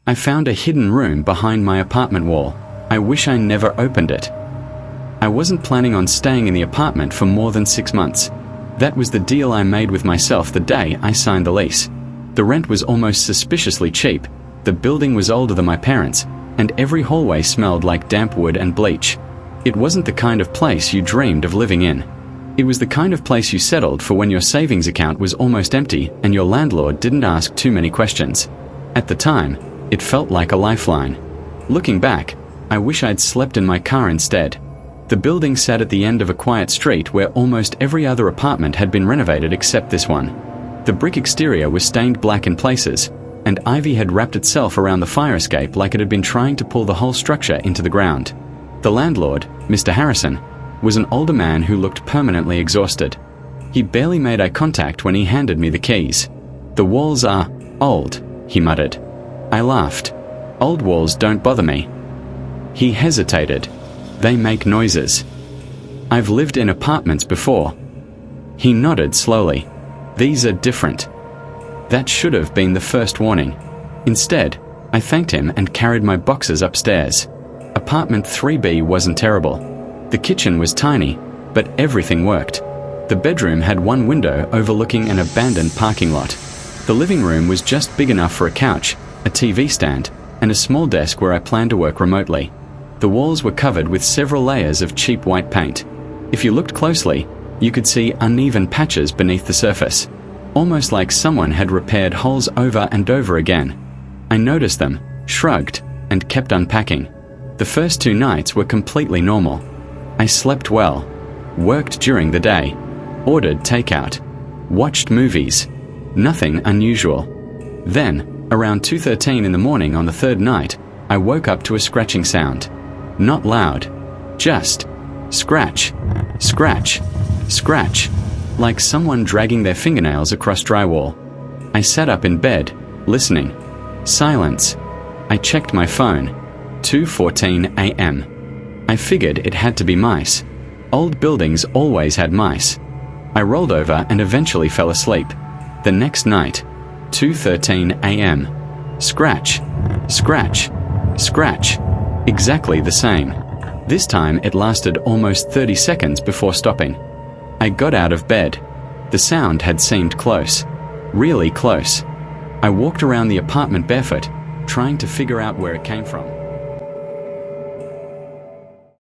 I found a hidden room behind my apartment wall. I wish I never opened it. I wasn't planning on staying in the apartment for more than 6 months. That was the deal I made with myself the day I signed the lease. The rent was almost suspiciously cheap, the building was older than my parents', and every hallway smelled like damp wood and bleach. It wasn't the kind of place you dreamed of living in. It was the kind of place you settled for when your savings account was almost empty and your landlord didn't ask too many questions. At the time, it felt like a lifeline. Looking back, I wish I'd slept in my car instead. The building sat at the end of a quiet street where almost every other apartment had been renovated except this one. The brick exterior was stained black in places, and ivy had wrapped itself around the fire escape like it had been trying to pull the whole structure into the ground. The landlord, Mr. Harrison, was an older man who looked permanently exhausted. He barely made eye contact when he handed me the keys. "The walls are old," he muttered. I laughed. "Old walls don't bother me." He hesitated. "They make noises. I've lived in apartments before." He nodded slowly. "These are different." That should have been the first warning. Instead, I thanked him and carried my boxes upstairs. Apartment 3B wasn't terrible. The kitchen was tiny, but everything worked. The bedroom had one window overlooking an abandoned parking lot. The living room was just big enough for a couch, a TV stand, and a small desk where I planned to work remotely. The walls were covered with several layers of cheap white paint. If you looked closely, you could see uneven patches beneath the surface, almost like someone had repaired holes over and over again. I noticed them, shrugged, and kept unpacking. The first 2 nights were completely normal. I slept well, worked during the day, ordered takeout, watched movies. Nothing unusual. Then, around 2:13 in the morning on the 3rd night, I woke up to a scratching sound. Not loud, just scratch, scratch, scratch, like someone dragging their fingernails across drywall. I sat up in bed, listening. Silence. I checked my phone. 2:14 a.m. I figured it had to be mice. Old buildings always had mice. I rolled over and eventually fell asleep. The next night, 2:13 a.m. Scratch, scratch, scratch. Exactly the same. This time it lasted almost 30 seconds before stopping. I got out of bed. The sound had seemed close. Really close. I walked around the apartment barefoot, trying to figure out where it came from.